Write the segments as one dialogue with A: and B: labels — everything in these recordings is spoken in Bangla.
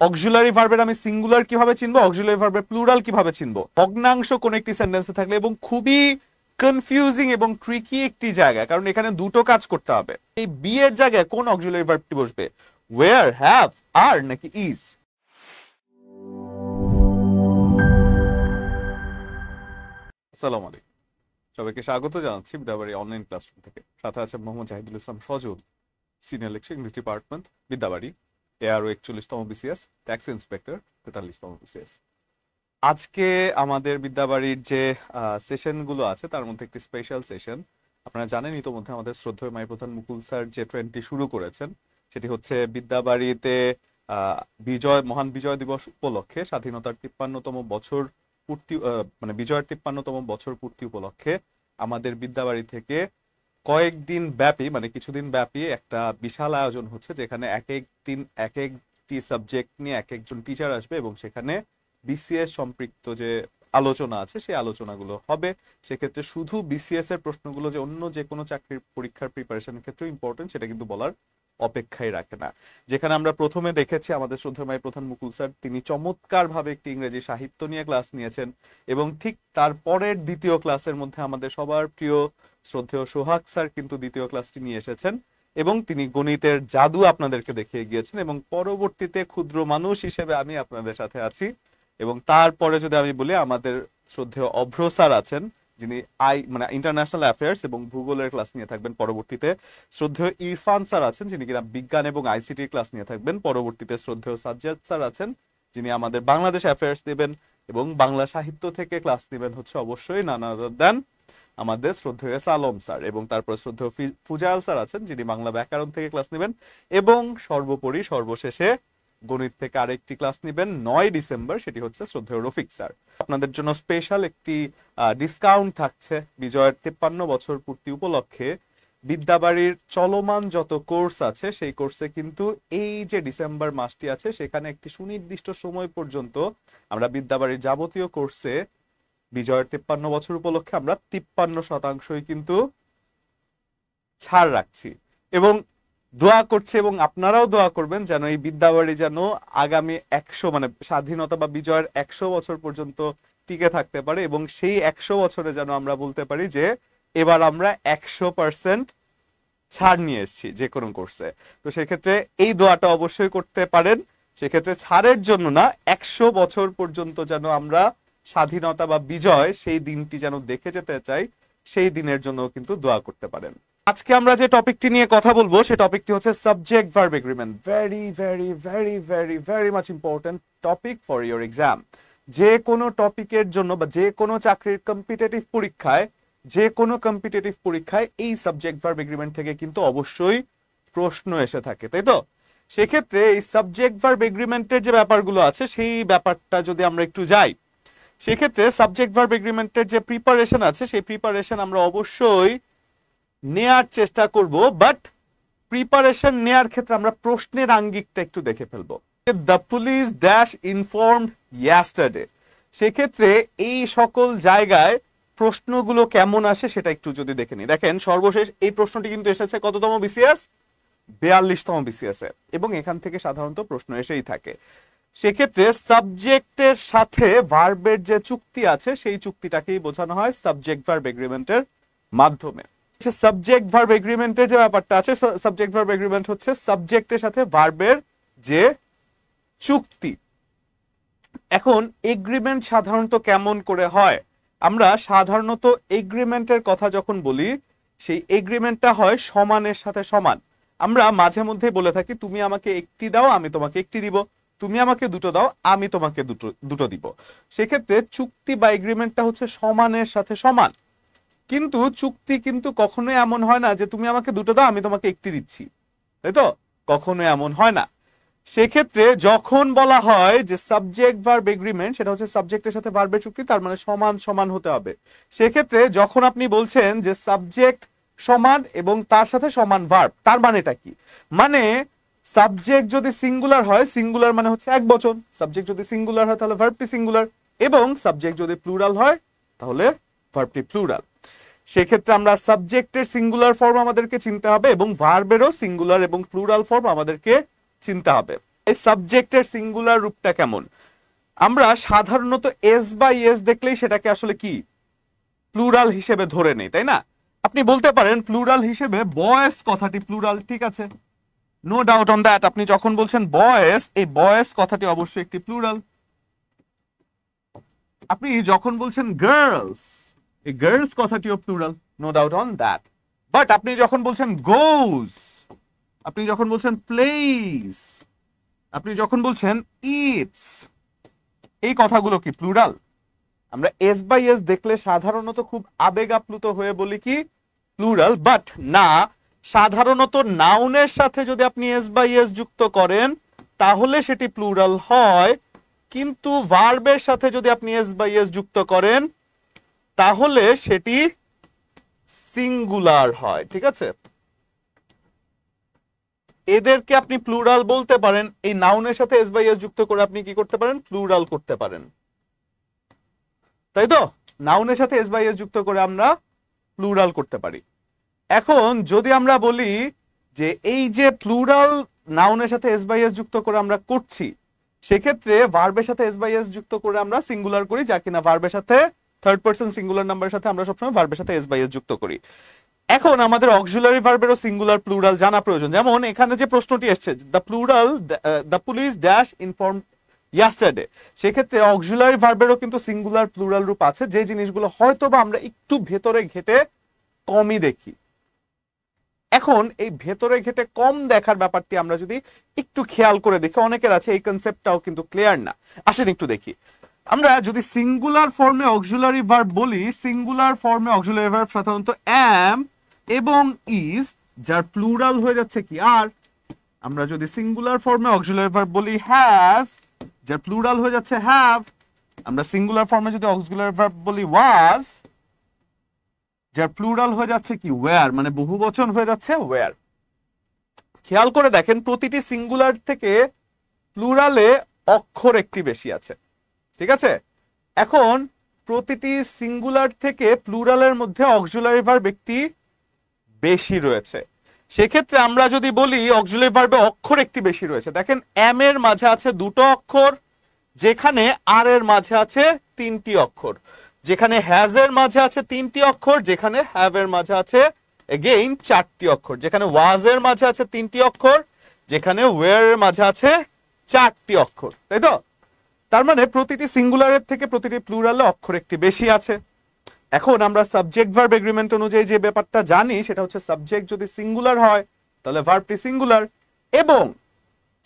A: অক্সিলারি ভার্বের আমি সিঙ্গুলার কিভাবে চিনবো, অক্সিলারি ভার্বের প্লুরাল কিভাবে চিনবো, ভগ্নাংশ কোন একটি সেন্টেন্সে থাকলে, এবং খুবই কনফিউজিং এবং ট্রিকি একটি জায়গা, কারণ এখানে দুটো কাজ করতে হবে। এই বি এর জায়গায় কোন অক্সিলারি ভার্বটি বসবে, ওয়্যার, হ্যাভ, আর নাকি ইজ? আসসালামু আলাইকুম, সবাইকে স্বাগত জানাচ্ছি বিদ্যাবাড়ি অনলাইন ক্লাসরুম থেকে। সাথে আছে Mohammad Zahidul Islam Sajal, senior lecture English department, Biddabari, ARO 41তম বিসিএস, ট্যাক্স ইন্সপেক্টর 43তম বিসিএস। আজকে আমাদের বিদ্যাবাড়ির যে সেশনগুলো আছে তার মধ্যে একটি স্পেশাল সেশন। আপনারা জানেন ইতোমধ্যে আমাদের শ্রদ্ধেয় মাই প্রধান মুকুল স্যার যে ট্রেন্ডটি শুরু করেছেন সেটি হচ্ছে বিদ্যাবাড়িতে মহান বিজয় দিবস উপলক্ষে স্বাধীনতার 53তম বছর পূর্তি, মানে বিজয়ের 53তম বছর পূর্তি উপলক্ষে আমাদের বিদ্যাবাড়ি থেকে কয়েকদিন ব্যাপী, মানে কিছুদিন ব্যাপী একটা বিশাল আয়োজন হচ্ছে, যেখানে এক এক দিন এক একটি সাবজেক্ট নিয়ে এক একজন টিচার আসবে এবং সেখানে বিসিএস সম্পৃক্ত যে আলোচনা আছে সেই আলোচনাগুলো হবে। সেক্ষেত্রে শুধু বিসিএস এর প্রশ্নগুলো যে অন্য যে কোনো চাকরির পরীক্ষার প্রিপারেশনের ক্ষেত্রে ইম্পর্টেন্ট সেটা কিন্তু বলার অপেক্ষাই রাখে না। যেখানে আমরা প্রথমে দেখেছি আমাদের শ্রদ্ধেয় প্রধান মুকুল স্যার, তিনি চমৎকার ভাবে একটি ইংরেজি সাহিত্য নিয়ে ক্লাস নিয়েছেন, এবং ঠিক তারপরের দ্বিতীয় ক্লাসের মধ্যে আমাদের সবার প্রিয় শ্রদ্ধেয় সোহাগ স্যার কিন্তু দ্বিতীয় ক্লাসটি নিয়ে এসেছেন এবং তিনি গণিতের জাদু আপনাদেরকে দেখিয়ে গিয়েছেন। এবং পরবর্তীতে ক্ষুদ্র মানুষ হিসেবে আমি আপনাদের সাথে আছি। এবং তারপরে যদি আমি বলি, আমাদের শ্রদ্ধেয় অভ্র স্যার আছেন, যিনি মানে ইন্টারন্যাশনাল অ্যাফেয়ার্স এবং ভূগোলের ক্লাস নিয়ে থাকবেন পরবর্তীতে। শ্রদ্ধেয় ইরফান স্যার আছেন, যিনি কিনা বিজ্ঞান এবং আইসিটির ক্লাস নিয়ে থাকবেন পরবর্তীতে। শ্রদ্ধেয় সাজ্জাদ স্যার আছেন, যিনি আমাদের বাংলাদেশ অ্যাফেয়ার্স নেবেন এবং বাংলা সাহিত্য থেকে ক্লাস নেবেন হচ্ছে অবশ্যই নানা আদার দেন আমাদের শ্রদ্ধেয় সালম স্যার। এবং তারপর শ্রদ্ধেয় ফুজাল স্যার আছেন, যিনি বাংলা ব্যাকরণ থেকে ক্লাস নেবেন। এবং সর্বোপরি সর্বশেষে গণিত থেকে আরেকটি ক্লাস নেবেন 9 ডিসেম্বর, সেটি হচ্ছে শ্রদ্ধেয় রফিক স্যার। আপনাদের জন্য স্পেশাল একটি ডিসকাউন্ট থাকছে বিজয়ের 53 বছর পূর্তি উপলক্ষে। বিদ্যাবাড়ির চলমান যত কোর্স আছে সেই কোর্সে কিন্তু এই যে ডিসেম্বর মাসটি আছে সেখানে একটি সুনির্দিষ্ট সময় পর্যন্ত আমরা বিদ্যাবাড়ির যাবতীয় কোর্সে বিজয়ের 53 বছর উপলক্ষে আমরা 53% কিন্তু ছাড় রাখছি। এবং দোয়া করছে এবং আপনারাও দোয়া করবেন যেন এই বিদ্যাবাড়ি যেন আগামী 100 মানে স্বাধীনতা বা বিজয়ের 100 বছর পর্যন্ত টিকে থাকতে পারে, এবং সেই 100 বছরে যেন আমরা বলতে পারি যে এবার আমরা 100% ছাড় নিয়ে এসেছি যে কোনো কোর্সে। তো সেক্ষেত্রে এই দোয়াটা অবশ্যই করতে পারেন। সেক্ষেত্রে ছাড়ের জন্য না, 100 বছর পর্যন্ত যেন আমরা স্বাধীনতা বা বিজয় সেই দিনটি যেন দেখে যেতে চাই, সেই দিনের জন্য কিন্তু দোয়া করতে পারেন। আজকে আমরা যে টপিকটি নিয়ে কথা বলবো সেই টপিকটি হচ্ছে subject verb agreement. Very very very very very much important topic for your exam. যে কোনো টপিকের জন্য বা যে কোনো চাকরির কম্পিটিটিভ পরীক্ষায়, যে কোনো কম্পিটিটিভ পরীক্ষায় এই সাবজেক্ট ভার্ব এগ্রিমেন্ট থেকে কিন্তু অবশ্যই প্রশ্ন এসে থাকে, তাই তো? সেক্ষেত্রে এই সাবজেক্ট ভার্ব এগ্রিমেন্টের যে ব্যাপারগুলো আছে সেই ব্যাপারটা যদি আমরা একটু যাই, সেক্ষেত্রে সাবজেক্ট ভার্ব এগ্রিমেন্টের যে প্রিপারেশন আছে সেই প্রিপারেশন আমরা অবশ্যই নেয়ার চেষ্টা করব, বাট প্রিপারেশন নেয়ার ক্ষেত্রে আমরা প্রশ্নের আঙ্গিকটা একটু দেখে ফেলবো। The police dash informed yesterday, সেক্ষেত্রে এই সকল জায়গায় প্রশ্নগুলো কেমন আসে সেটা একটু যদি দেখে নিই। দেখেন, সর্বশেষ এই প্রশ্নটি কিন্তু এসেছে কততম বিসিএস, 42তম বিসিএস এ, এবং এখান থেকে সাধারণত প্রশ্ন এসেই থাকে। সেক্ষেত্রে সাবজেক্টের সাথে ভার্বের যে চুক্তি আছে সেই চুক্তিটাকেই বোঝানো হয় সাবজেক্ট ভার্ব এগ্রিমেন্টের মাধ্যমে। সাবজেক্ট ভার্ব এগ্রিমেন্টের যে ব্যাপারটা আছে, সাবজেক্ট ভার্ব এগ্রিমেন্ট হচ্ছে সাবজেক্টের সাথে ভার্বের যে চুক্তি। এখন এগ্রিমেন্ট সাধারণত কেমন করে হয়? আমরা সাধারণত এগ্রিমেন্টের কথা যখন বলি, সেই এগ্রিমেন্টটা হয় সমানের সাথে সমান। আমরা মাঝে মধ্যে বলে থাকি, তুমি আমাকে একটি দাও আমি তোমাকে একটি দিব, তুমি আমাকে দুটো দাও আমি তোমাকে দুটো দিব। সেক্ষেত্রে চুক্তি বা এগ্রিমেন্টটা হচ্ছে সমানের সাথে সমান। কিন্তু চুক্তি কিন্তু কখনোই এমন হয় না যে তুমি আমাকে দুটো দাও আমি তোমাকে একটি দিচ্ছি, তাই তো? কখনো এমন হয় না। সেক্ষেত্রে যখন বলা হয় যে সাবজেক্ট ভার্ব এগ্রিমেন্ট, সেটা হচ্ছে সাবজেক্টের সাথে ভার্বের চুক্তি, তার মানে সমান সমান হতে হবে। সেক্ষেত্রে যখন আপনি বলছেন যে সাবজেক্ট সমান এবং তার সাথে সমান ভার্ব, তার মানেটা কি? মানে সাবজেক্ট যদি সিঙ্গুলার হয়, সিঙ্গুলার মানে হচ্ছে এক বচন, সাবজেক্ট যদি সিঙ্গুলার হয় তাহলে ভার্বটি সিঙ্গুলার, এবং সাবজেক্ট যদি প্লুরাল হয় তাহলে ভার্বটি প্লুরাল। সেক্ষেত্রে আমরা সাবজেক্টের সিঙ্গুলার ফর্ম আমাদেরকে চিনতে হবে এবং ভার্বেরও সিঙ্গুলার এবং প্লুরাল ফর্ম আমাদেরকে চিনতে হবে। এই সাবজেক্টের সিঙ্গুলার রূপটা কেমন? আমরা সাধারণত এস বাই এস দেখলেই সেটাকে আসলে কি প্লুরাল হিসেবে ধরে নেই, তাই না? আপনি বলতে পারেন প্লুরাল হিসেবে বয়েস কথাটি প্লুরাল, ঠিক আছে, নো ডাউট অন দ্যাট। আপনি যখন বলছেন বয়েস, এই বয়েস কথাটি অবশ্যই একটি প্লুরাল। আপনি যখন বলছেন গার্লস, এই গার্লস কথাটিও plural, no doubt on that. But আপনি যখন বলছেন গোজ, আপনি যখন বলছেন প্লেস, আপনি যখন বলছেন ইটস, এই কথাগুলো কি প্লুরাল? আমরা এস বাই এস দেখলে সাধারণত খুব আবেগ আপ্লুত হয়ে বলি কি প্লুরাল, বাট না, সাধারণত নাউনের সাথে যদি আপনি এস বাই এস যুক্ত করেন তাহলে সেটি প্লুরাল হয়, কিন্তু ভার্বের সাথে যদি আপনি এস বাই এস যুক্ত করেন তাহলে সেটি সিঙ্গুলার হয়, ঠিক আছে? এদেরকে আপনি প্লুরাল বলতে পারেন, এই নাউনের সাথে এস বাই এস যুক্ত করে আপনি কি করতে পারেন, প্লুরাল করতে পারেন, তাই তো? নাউনের সাথে এস বাই এস যুক্ত করে আমরা প্লুরাল করতে পারি। এখন যদি আমরা বলি যে এই যে প্লুরাল নাউনের সাথে এস বাই এস যুক্ত করে আমরা করছি, সেক্ষেত্রে ভার্বের সাথে এস বাই এস যুক্ত করে আমরা সিঙ্গুলার করি, যা কিনা ভার্বের সাথে থার্ড পারসন সিঙ্গুলার নাম্বারের সাথে আমরা সবসময় ভার্বের সাথে এস বাই এস যুক্ত করি। এখন আমাদের অক্সিলারি ভার্বেরও সিঙ্গুলার প্লুরাল জানা প্রয়োজন। যেমন এখানে যে প্রশ্নটি এসছে, the police dash inform yesterday, সেক্ষেত্রে অক্সিলারি ভার্বেরও কিন্তু সিঙ্গুলার প্লুরাল রূপ আছে, যে জিনিসগুলো হয়তো বা আমরা একটু ভেতরে ঘেটে কমই দেখি। এখন এই ভেতরে ঘেটে কম দেখার ব্যাপারটি আমরা যদি একটু খেয়াল করে দেখি, অনেকের আছে এই কনসেপ্টটাও কিন্তু ক্লিয়ার না। আসেন একটু দেখি। আমরা যদি সিঙ্গুলার ফর্মে অক্সিলারি ভার্ব বলি, সিঙ্গুলার ফর্মে অক্সিলারি ভার্ব সাধারণত অ্যাম এবং ইজ, যার প্লুরাল হয়ে যাচ্ছে কি আর। আমরা যদি সিঙ্গুলার ফর্মে অক্সিলারি ভার্ব বলি হ্যাজ, যার প্লুরাল হয়ে যাচ্ছে হ্যাভ। আমরা সিঙ্গুলার ফর্মে যদি অক্সিলারি ভার্ব বলি ওয়াজ, যার প্লুরাল হয়ে যাচ্ছে কি ওয়্যার, মানে বহুবচন হয়ে যাচ্ছে ওয়্যার। খেয়াল করে দেখেন প্রতিটি সিঙ্গুলার থেকে প্লুরালে অক্ষর একটি বেশি আছে, ঠিক আছে? এখন প্রতিটি সিঙ্গুলার থেকে প্লুরালের মধ্যে অক্সিলারি ভার্ব একটি বেশি রয়েছে। সেক্ষেত্রে আমরা যদি বলি অক্সিলারি ভার্বে অক্ষর একটি বেশি রয়েছে, দেখেন এম এর মাঝে আছে দুটো অক্ষর, যেখানে আর এর মাঝে আছে তিনটি অক্ষর, যেখানে হ্যাজ এর মাঝে আছে তিনটি অক্ষর, যেখানে হ্যাভ এর মাঝে আছে এগেইন চারটি অক্ষর, যেখানে ওয়াজ এর মাঝে আছে তিনটি অক্ষর, যেখানে ওয়্যার এর মাঝে আছে চারটি অক্ষর, তাই তো? তার মানে প্রতিটি সিঙ্গুলারের থেকে প্রতিটি প্লুরালে অক্ষর একটি বেশি আছে। এখন আমরা সাবজেক্ট ভার্ব এগ্রিমেন্ট অনুযায়ী যে ব্যাপারটা জানি সেটা হচ্ছে সাবজেক্ট যদি সিঙ্গুলার হয় তাহলে ভার্বটি সিঙ্গুলার, এবং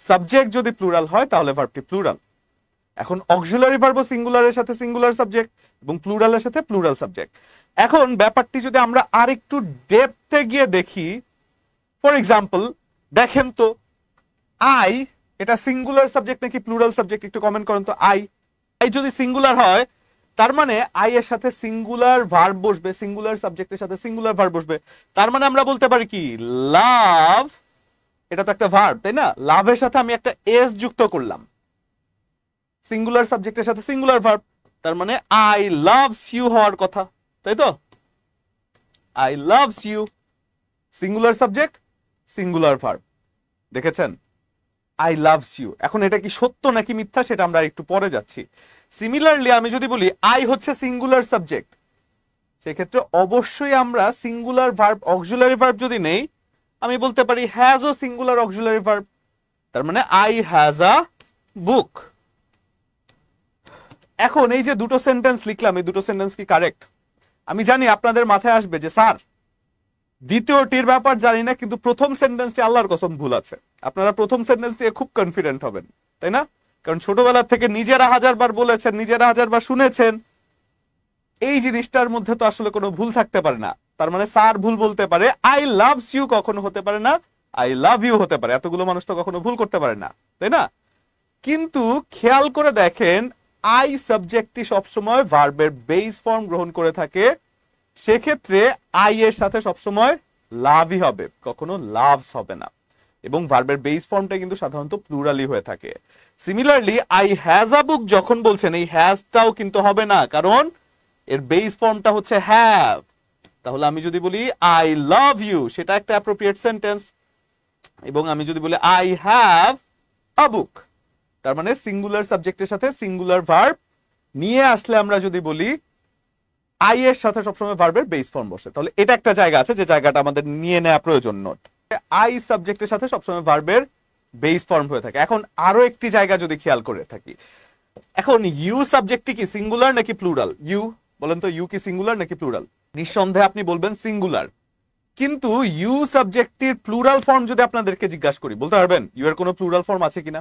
A: সাবজেক্ট যদি প্লুরাল হয় তাহলে ভার্বটি প্লুরাল। এখন অক্সিলারি ভার্বও সিঙ্গুলারের সাথে সিঙ্গুলার সাবজেক্ট এবং প্লুরালের সাথে প্লুরাল সাবজেক্ট। এখন ব্যাপারটি যদি আমরা আরেকটু ডেপথে গিয়ে দেখি, ফর এক্সাম্পল দেখেন তো আই, এটা সিঙ্গুলার সাবজেক্ট নাকি প্লুরাল সাবজেক্ট, একটু কমেন্ট করেন তো। আই যদি সিঙ্গুলার হয় তার মানে আই এর সাথে সিঙ্গুলার ভার্ব বসবে, সিঙ্গুলার সাবজেক্টের সাথে সিঙ্গুলার ভার্ব বসবে। তার মানে আমরা বলতে পারি কি লাভ, এটা তো একটা ভার্ব, তাই না? লাভের সাথে আমি একটা এস যুক্ত করলাম, সিঙ্গুলার সাবজেক্টের সাথে সিঙ্গুলার ভার্ব, তার মানে আই লাভস ইউ হওয়ার কথা, তাই তো? I loves you, singular subject singular verb, দেখেছেন? I loves you. এখন এটা কি সত্য নাকি মিথ্যা সেটা আমরা একটু পরে যাচ্ছি। সিমিলারলি আমি যদি বলি আই হচ্ছে সিঙ্গুলার সাবজেক্ট, সেক্ষেত্রে অবশ্যই আমরা সিঙ্গুলার ভার্ব অক্সিলারি ভার্ব যদি নেই, আমি বলতে পারি হ্যাজ ও সিঙ্গুলার অক্সিলারি ভার্ব, তার মানে আই হ্যাজ আ বুক। এখন এই যে দুটো সেন্টেন্স লিখলাম, এই দুটো সেন্টেন্স কি কারেক্ট? আমি জানি আপনাদের মাথায় আসবে যে স্যার দ্বিতীয়টির ব্যাপার জানি না, কিন্তু প্রথম সেন্টেন্সটি আল্লাহর কসম ভুল আছে। আপনারা প্রথম সেন্টেন্স দিয়ে খুব কনফিডেন্ট হবেন, তাই না? কারণ ছোটবেলা থেকে নিজেরা হাজারবার বলেছেন, নিজেরা হাজারবার শুনেছেন, এই জিনিসটার মধ্যে তো আসলে কোনো ভুল থাকতে পারে না। তার মানে স্যার ভুল বলতে পারে, আই লাভস ইউ কখনো হতে পারে না, আই লাভ ইউ হতে পারে। এতগুলো মানুষ তো কখনো ভুল করতে পারে না, তাই না? কিন্তু খেয়াল করে দেখেন আই সাবজেক্টটি সবসময় ভার্বের বেস ফর্ম গ্রহণ করে থাকে, সেক্ষেত্রে আই এর সাথে সবসময় লাভই হবে, কখনো লাভস হবে না, এবং ভার্বের বেস ফর্মটা কিন্তু সাধারণত প্লুরালি হয়ে থাকে। সিমিলারলি আই হ্যাজ আ বুক যখন বলছেন, এই হ্যাজটাও কিন্তু হবে না, কারণ এর বেস ফর্মটা হচ্ছে হ্যাভ। তাহলে আমি যদি বলি আই লাভ ইউ, সেটা একটা অ্যাপ্রোপ্রিয়েট সেন্টেন্স, এবং আমি যদি বলি আই হ্যাভ আ বুক। তার মানে সিঙ্গুলার সাবজেক্টের সাথে সিঙ্গুলার ভার্ব নিয়ে আসলে আমরা যদি বলি আই এর সাথে সবসময় ভার্বের বেস ফর্ম বসে, তাহলে এটা একটা জায়গা আছে যে জায়গাটা আমাদের নিয়ে নেওয়া প্রয়োজন। নোট, আই সাবজেক্টের সাথে সবসময় ভার্বের বেস ফর্ম হয়ে থাকে। এখন আরো একটি জায়গা যদি খেয়াল করে থাকি, এখন ইউ সাবজেক্টটি কি সিঙ্গুলার নাকি প্লুরাল? ইউ বলেন তো, ইউ কি সিঙ্গুলার নাকি প্লুরাল? নিঃসন্দেহে আপনি বলবেন সিঙ্গুলার। কিন্তু ইউ সাবজেক্টটির প্লুরাল ফর্ম যদি আপনাদেরকে জিজ্ঞাসা করি, বলতে পারবেন ইউ এর কোনো প্লুরাল ফর্ম আছে কিনা?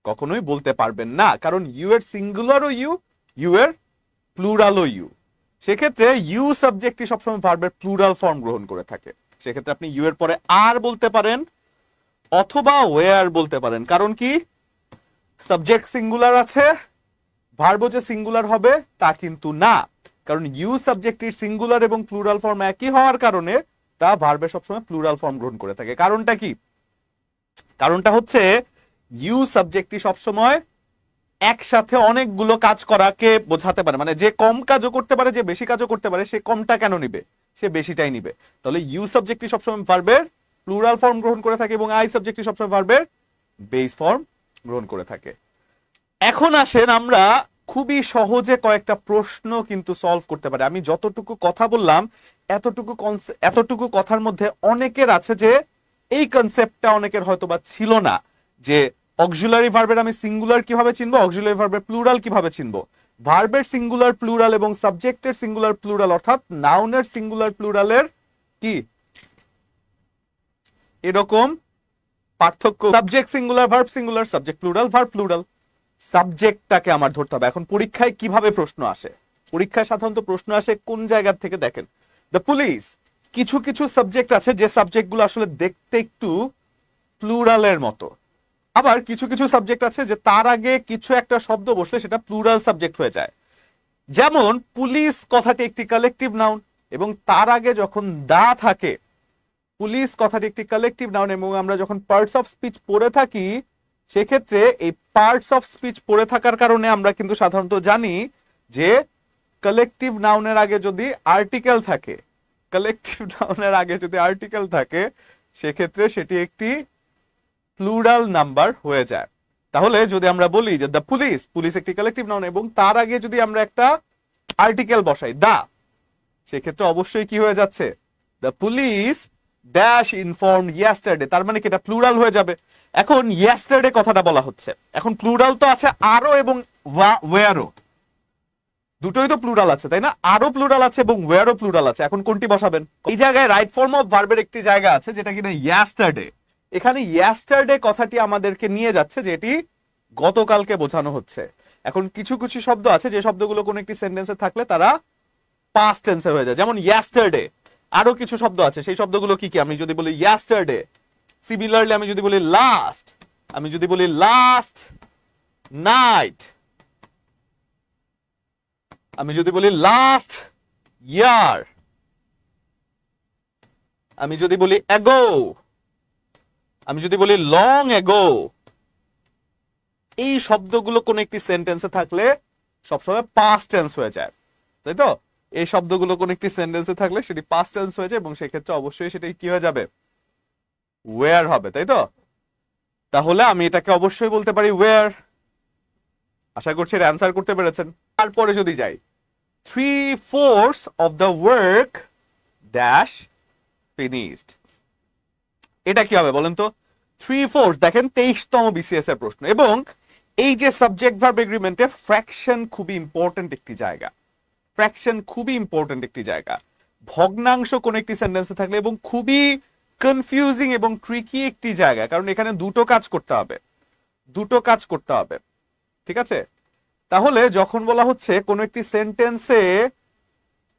A: কখনোই বলতে পারবেন না, কারণ ইউ এর সিঙ্গুলারও ইউ, ইউ এর প্লুরালও ইউ। সেক্ষেত্রে ইউ সাবজেক্টটি সবসময় ভার্বের প্লুরাল ফর্ম গ্রহণ করে থাকে। সেক্ষেত্রে আপনি ইউ এর পরে আর বলতে পারেন অথবা ওয়ার বলতে পারেন। কারণ কি, সাবজেক্ট সিঙ্গুলার আছে, ভার্বও যে সিঙ্গুলার হবে তা কিন্তু না। কারণ ইউ সাবজেক্টের সিঙ্গুলার এবং প্লুরাল ফর্ম একই হওয়ার কারণে তা ভার্বে সবসময় প্লুরাল ফর্ম গ্রহণ করে থাকে। কারণটা কি? কারণটা হচ্ছে ইউ সাবজেক্টটি সবসময় একসাথে অনেকগুলো কাজ করাকে বোঝাতে পারে। মানে যে কম কাজও করতে পারে, যে বেশি কাজও করতে পারে, সে কমটা কেন নিবে? সে বেশিটাই নিবে। তাহলে ইউ সাবজেক্টটি সবসময় ভার্বের প্লুরাল ফর্ম গ্রহণ করে থাকে এবং আই সাবজেক্টটি সবসময় ভার্বের বেস ফর্ম গ্রহণ করে থাকে। এখন আসেন আমরা খুবই সহজে কয়েকটা প্রশ্ন কিন্তু সলভ করতে পারি। আমি যতটুকু কথা বললাম এতটুকু কথার মধ্যে অনেকের আছে যে এই কনসেপ্টটা অনেকের হয়তোবা ছিল না, যে অক্সিলারি ভার্বের আমি সিঙ্গুলার কিভাবে চিনবো, অক্সিলারি ভার্বের প্লুরাল কিভাবে চিনবো, ভার্বের সিঙ্গুলার প্লুরাল এবং সাবজেক্টের সিঙ্গুলার প্লুরাল অর্থাৎ নাউনের সিঙ্গুলার প্লুরালের কি এরকম পার্থক্য। Subject singular, verb singular, subject plural, verb plural. সাবজেক্টটাকে আমার ধরতে হবে। এখন পরীক্ষায় কিভাবে প্রশ্ন আসে? পরীক্ষায় সাধারণত প্রশ্ন আসে কোন জায়গা থেকে দেখেন, দ্য পুলিশ। কিছু কিছু সাবজেক্ট আছে যে সাবজেক্টগুলো আসলে দেখতে একটু প্লুরালের মতো, আবার কিছু কিছু সাবজেক্ট আছে যে তার আগে কিছু একটা শব্দ বসলে সেটা প্লুরাল সাবজেক্ট হয়ে যায়। যেমন পুলিশ কথাটি একটি কালেকটিভ নাউন এবং তার আগে যখন দা থাকে, পুলিশ কথাটি একটি কালেকটিভ নাউন এবং আমরা যখন পার্টস অফ স্পিচ পড়ে থাকি সেক্ষেত্রে এই পার্টস অফ স্পিচ পড়ে থাকার কারণে আমরা কিন্তু সাধারণত জানি যে কালেকটিভ নাউনের আগে যদি আর্টিকেল থাকে, কালেকটিভ নাউনের আগে যদি আর্টিকেল থাকে সেক্ষেত্রে সেটি একটি প্লুরাল নাম্বার হয়ে যায়। তাহলে যদি আমরা বলি যে দ্য পুলিশ, পুলিশ একটি কালেকটিভ নাউন এবং তার আগে যদি আমরা একটা আর্টিকেল বসাই দা, সেক্ষেত্রে অবশ্যই কি হয়ে যাচ্ছে, the police dash informed yesterday, তার মানে কি এটা প্লুরাল হয়ে যাবে। এখন ইয়েস্টারডে কথাটা বলা হচ্ছে, এখন প্লুরাল তো আছে আরো এবং ওয়ারও, দুটোই তো প্লুরাল আছে তাই না? আরো প্লুরাল আছে এবং ওয়ারও প্লুরাল আছে। এখন কোনটি বসাবেন? এই জায়গায় রাইট ফর্ম অফ ভার্বের একটি জায়গা আছে যেটা কিনা ইয়েস্টারডে। এখানে ইয়েস্টারডে কথাটি আমাদেরকে নিয়ে যাচ্ছে যে এটি গতকালকে বোঝানো হচ্ছে। এখন কিছু কিছু শব্দ আছে যে শব্দগুলো কোন একটি সেন্টেন্সে থাকলে তারা পাস্ট টেন্সে হয়ে যায়, যেমন ইয়েস্টারডে। আরো কিছু শব্দ আছে, সেই শব্দগুলো কি কি? আমি যদি বলি ইয়েস্টারডে, সিমিলারলি আমি যদি বলি লাস্ট, আমি যদি বলি লাস্ট নাইট, আমি যদি বলি লাস্ট ইয়ার, আমি যদি বলি এগো, আমি যদি বলি লং এগো, এই শব্দগুলো কোন একটি সেন্টেন্সে থাকলে সবসময় পাস্ট টেন্স হয়ে যায়, তাই তো? এই শব্দগুলো কোন একটি সেন্টেন্সে থাকলে সেটি পাস্ট টেন্স হয়ে যায় এবং সেক্ষেত্রে অবশ্যই সেটা কি হয়ে যাবে, ওয়্যার হবে, তাই তো? তাহলে আমি এটাকে অবশ্যই বলতে পারি ওয়্যার। আশা করছি এর অ্যান্সার করতে পেরেছেন। তারপরে যদি যাই, 3/4 of the work dash finished, এটা কি হবে বলেন তো? 3/4, দেখেন 23তম বিসিএস এর প্রশ্ন। এবং এই যে সাবজেক্ট ভার্ব এগ্রিমেন্টে ফ্র্যাকশন খুবই ইম্পর্টেন্ট একটি জায়গা, ফ্র্যাকশন খুবই ইম্পর্টেন্ট একটি জায়গা। ভগ্নাংশ কোন একটি সেন্টেন্সে থাকলে এবং খুবই কনফিউজিং এবং ট্রিকি একটি জায়গা, কারণ এখানে দুটো কাজ করতে হবে, দুটো কাজ করতে হবে, ঠিক আছে? তাহলে যখন বলা হচ্ছে কোন একটি সেন্টেন্সে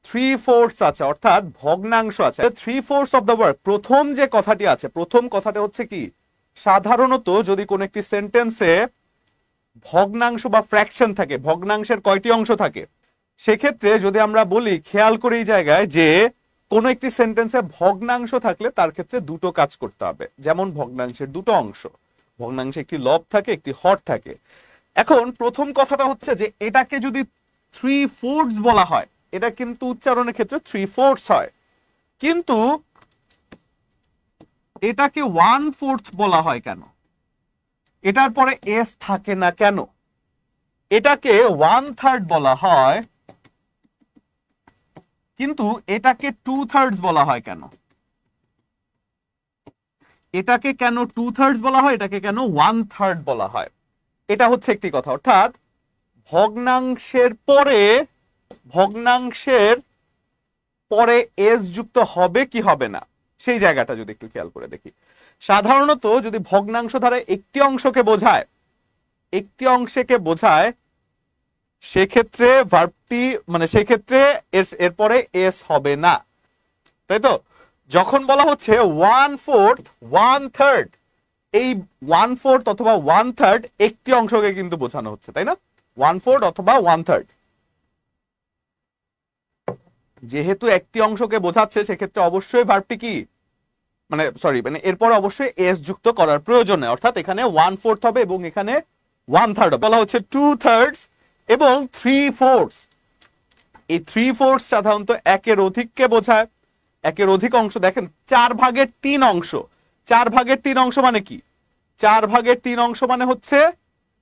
A: 3/4 আছে অর্থাৎ ভগ্নাংশ আছে, 3/4 অফ দ্য ওয়ার্ক, প্রথম যে কথাটি আছে, প্রথম কথাটা হচ্ছে কি, সাধারণত যদি কোন একটি সেন্টেন্সে ভগ্নাংশ বা ফ্র্যাকশন থাকে, ভগ্নাংশের কয়টি অংশ থাকে, সেক্ষেত্রে যদি আমরা বলি খেয়াল করে এই জায়গায় যে কোন একটি সেন্টেন্সে ভগ্নাংশ থাকলে তার ক্ষেত্রে দুটো কাজ করতে হবে। যেমন ভগ্নাংশের দুটো অংশ, ভগ্নাংশে একটি লব থাকে একটি হর থাকে। এখন প্রথম কথাটা হচ্ছে যে এটাকে যদি 3/4 বলা হয়, এটা কিন্তু উচ্চারণের ক্ষেত্রে 3/4 হয়, কিন্তু এটাকে 1/4 বলা হয় কেন? এটার পরে এস থাকে না কেন? এটাকে 1/3 বলা হয়, কিন্তু এটাকে 2/3 বলা হয় কেন? এটাকে কেন 2/3 বলা হয়, এটাকে কেন 1/3 বলা হয়? এটা হচ্ছে একটি কথা। অর্থাৎ ভগ্নাংশের পরে এস যুক্ত হবে কি হবে না, সেই জায়গাটা যদি একটু খেয়াল করে দেখি। সাধারণত যদি ভগ্নাংশ দ্বারা একটি অংশকে বোঝায় সেক্ষেত্রে ভার্বটি মানে সেক্ষেত্রে এরপরে এস হবে না, তাই তো? যখন বলা হচ্ছে 1/4 1/3, এই 1/4 অথবা 1/3 একটি অংশকে কিন্তু বোঝানো হচ্ছে, তাই না? 1/4 অথবা 1/3 যেহেতু একটি অংশকে বোঝাচ্ছে সেক্ষেত্রে অবশ্যই ভার্বটি কি মানে এরপর অবশ্যই এস যুক্ত করার প্রয়োজন নেই। অর্থাৎ এখানে 1/4 হবে এবং এখানে 1/3 হবে। বলা হচ্ছে 2/3 এবং 3/4। এই 3/4 সাধারণত একের অধিককে বোঝায়, একের অধিক অংশ। দেখেন 4/3 অংশ, 4/3 অংশ মানে কি? 4/3 অংশ মানে হচ্ছে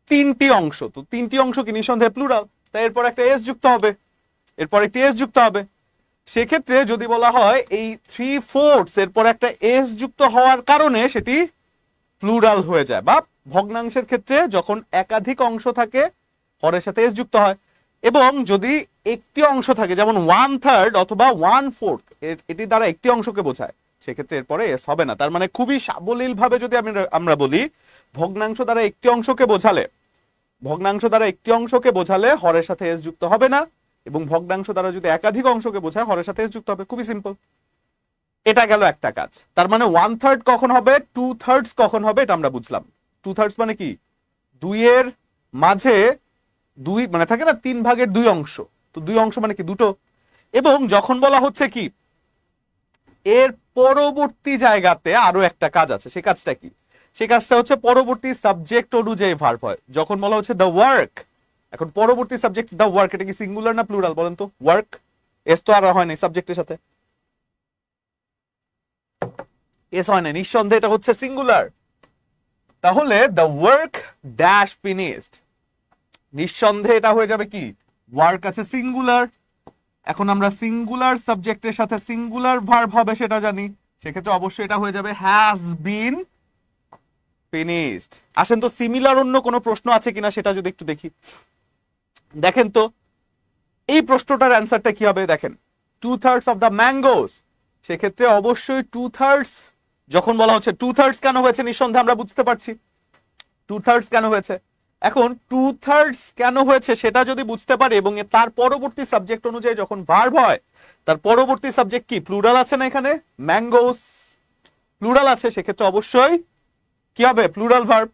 A: 3টি অংশ। তো 3টি অংশ কি নিঃসন্দেহে প্লুরাল, তাই এরপর একটা এস যুক্ত হবে, এরপর একটি এস যুক্ত হবে। সেক্ষেত্রে যদি বলা হয় এই 3/4 এরপর একটা এস যুক্ত হওয়ার কারণে সেটি প্লুরাল হয়ে যায়, বা ভগ্নাংশের ক্ষেত্রে যখন একাধিক অংশ থাকে হরের সাথে এস যুক্ত হয়। এবং যদি একটি অংশ থাকে যেমন 1/3 অথবা 1/4, এটি দ্বারা একটি অংশকে বোঝায়, সেক্ষেত্রে এরপরে এস হবে না। তার মানে খুবই সাবলীল ভাবে যদি আমরা বলি ভগ্নাংশ দ্বারা একটি অংশকে বোঝালে হরের সাথে এস যুক্ত হবে না, এবং ভগ্নাংশ দ্বারা যদি একাধিক অংশকে বোঝায় হরের সাথে এস যুক্ত হবে। খুবই সিম্পল। এটা গেল একটা কাজ। তার মানে 1/3 কখন হবে, 2/3 কখন হবে, এটা আমরা বুঝলাম। 2/3 মানে কি? 2 এর মাঝে 2 মানে থাকে না 3/2 অংশ, তো 2 অংশ মানে কি? দুটো। এবং যখন বলা হচ্ছে কি এর পরবর্তী জায়গাতে আরো একটা কাজ আছে, সেই কাজটা কি? সেই কাজটা হচ্ছে পরবর্তী সাবজেক্ট অনুযায়ী ভার্ব হয়। যখন বলা হচ্ছে দ্য ওয়ার্ক, এখন পরবর্তী সাবজেক্ট দ্য ওয়ার্ক, এটা কি সিঙ্গুলার না প্লুরাল বলেন তো? ওয়ার্ক, এস তো আর হয় না সাবজেক্টের সাথে, এস হয় না, নিঃসন্দেহে এটা হচ্ছে সিঙ্গুলার। তাহলে দ্য ওয়ার্ক ড্যাশ ফিনিশড, নিঃসন্দেহে এটা হয়ে যাবে কি? ওয়ার্ক আছে সিঙ্গুলার। এখন আমরা সিঙ্গুলার সাবজেক্টের সাথে সিঙ্গুলার ভার্ব হবে সেটা জানি, সেক্ষেত্রে অবশ্যই এটা হয়ে যাবে হ্যাজ বিন ফিনিশড। আসেন তো সিমিলার অন্য কোনো প্রশ্ন আছে কিনা সেটা যদি একটু দেখি। দেখেন তো এই প্রশ্নটার অ্যান্সারটা কি হবে। দেখেন 2/3 অফ দ্য ম্যাঙ্গোস, সেক্ষেত্রে অবশ্যই 2/3, যখন বলা হচ্ছে 2/3 কেন হয়েছে নিঃসন্দেহে আমরা বুঝতে পারছি 2/3 কেন হয়েছে। এখন 2/3 কেন হয়েছে সেটা যদি বুঝতে পারি এবং তার পরবর্তী সাবজেক্ট অনুযায়ী যখন ভার্ব হয়, তার পরবর্তী সাবজেক্ট কি? প্লুরাল আছে না, এখানে ম্যাঙ্গোস প্লুরাল আছে, সেক্ষেত্রে অবশ্যই কি হবে? Plural verb.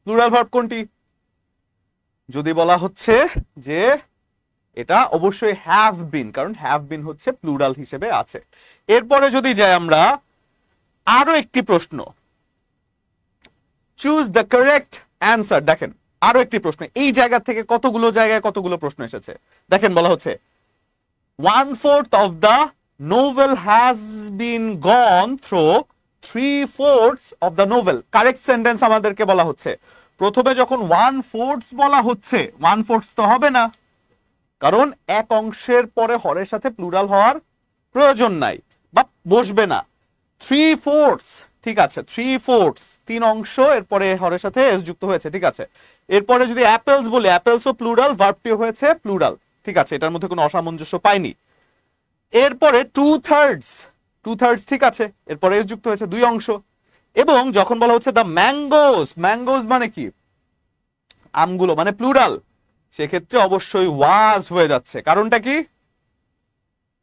A: প্লুরাল ভার্ব কোনটি? যদি বলা হচ্ছে যে এটা অবশ্যই হ্যাভ বিন, কারণ হ্যাভ বিন হচ্ছে প্লুরাল হিসেবে আছে। এরপরে যদি যাই আমরা আরো একটি প্রশ্ন, চুজ দ্য কারেক্ট অ্যান্সার। দেখেন আরো একটি প্রশ্ন, এই জায়গা থেকে কতগুলো প্রশ্ন এসেছে। দেখেন বলা হচ্ছে 1/4 of the novel has been gone through 3/4 of the novel. Correct sentence আমাদেরকে বলা হচ্ছে। প্রথমে যখন 1/4 বলা হচ্ছে 1/4 তো হবে না, কারণ এক অংশের পরে হরের সাথে প্লুরাল হওয়ার প্রয়োজন নাই বা বসবে না। 3/4, ঠিক আছে, 3/4 3 অংশ, এরপরে হরের সাথে এস যুক্ত হয়েছে, ঠিক আছে। এরপরে যদি অ্যাপেলস বলি, অ্যাপেলসও প্লুরাল, ভার্বটিও হয়েছে প্লুরাল, ঠিক আছে, এটার মধ্যে কোনো অসামঞ্জস্য পাইনি। এরপরে 2/3, ঠিক আছে, এরপরে এস যুক্ত হয়েছে 2 অংশ। এবং যখন বলা হচ্ছে দ্য ম্যাঙ্গোস, ম্যাঙ্গোস মানে কি? আমগুলো, মানে প্লুরাল, সেক্ষেত্রে অবশ্যই ওয়াজ হয়ে যাচ্ছে। কারণটা কি?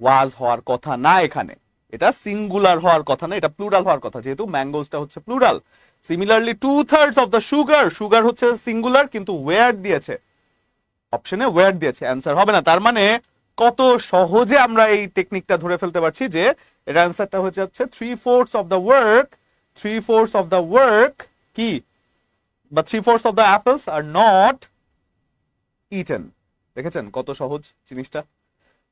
A: ওয়াজ হওয়ার কথা না এখানে, এটা সিঙ্গুলার হওয়ার কথা না, এটা প্লুরাল হওয়ার কথা, যেহেতু ম্যাঙ্গোসটা হচ্ছে plural. Similarly 2/3 of the sugar, sugar হচ্ছে সিঙ্গুলার কিন্তু ওয়্যার দিয়েছে, অপশনে ওয়্যার দিয়েছে, অ্যান্সার হবে না। তার মানে কত সহজে আমরা এই টেকনিকটা ধরে ফেলতে পারছি যে এর অ্যান্সারটা হয়ে যাচ্ছে 3/4 of the work, 3/4 of the work কি, বা 3/4 of the apples are not eaten. দেখেছেন কত সহজ জিনিসটা।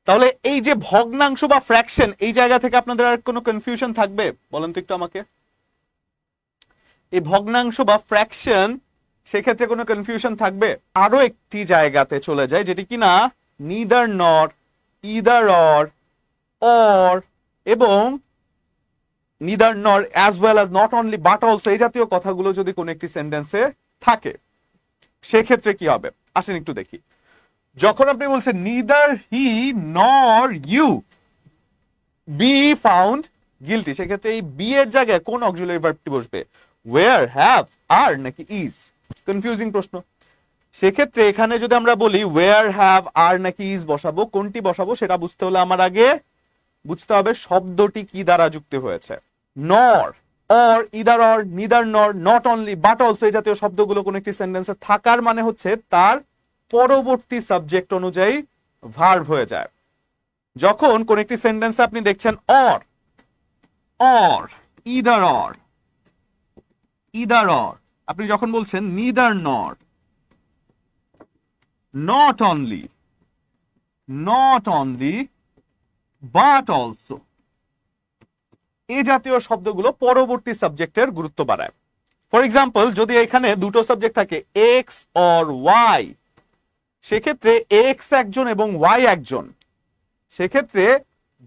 A: তাহলে এই যে ভগ্নাংশ বা ফ্র্যাকশন, এই জায়গা থেকে আপনাদের আর কোনো কনফিউশন থাকবে বলেন তো একটু আমাকে? এই ভগ্নাংশ বা ফ্র্যাকশন সেক্ষেত্রে কোনো কনফিউশন থাকবে? আরো একটি জায়গাতে চলে যায় যেটি কিনা নিদার নর, ইদার অর এবং নিদার নর as well as not only but also, এই জাতীয় কথাগুলো যদি কোনো একটি সেন্টেন্সে থাকে সেক্ষেত্রে কি হবে আসেন একটু দেখি। যখন আপনি বলছেন নিদার হি নর ইউ বি ফাউন্ড গিলটি, সেক্ষেত্রে এই বি এর জায়গায় কোন অক্সিলারি ভার্বটি বসবে? ওয়্যার, হ্যাভ, আর নাকি ইজ? কনফিউজিং প্রশ্ন। সেক্ষেত্রে এখানে যদি আমরা বলি ওয়্যার, হ্যাভ, আর নাকি ইজ বসাবো, কোনটি বসাবো সেটা বুঝতে হলে আমার আগে বুঝতে হবে শব্দটি কি দ্বারা যুক্ত হয়েছে। নর, অর, ইদার অর, নিদার নর, নট অনলি বাট অলসো এই জাতীয় শব্দগুলো কোন একটি সেন্টেন্সে থাকার মানে হচ্ছে তার পরবর্তী সাবজেক্ট অনুযায়ী ভার্ব হয়ে যায়। যখন কোন একটি সেন্টেন্সে আপনি দেখছেন অর, ইদার অর, আপনি যখন বলছেন নিদার নর, নট অনলি বাট অলসো, এই জাতীয় শব্দগুলো পরবর্তী সাবজেক্টের গুরুত্ব বাড়ায়। ফর এক্সাম্পল, যদি এখানে দুটো সাবজেক্ট থাকে এক্স অর ওয়াই, সেক্ষেত্রে এক্স একজন এবং ওয়াই একজন, সেক্ষেত্রে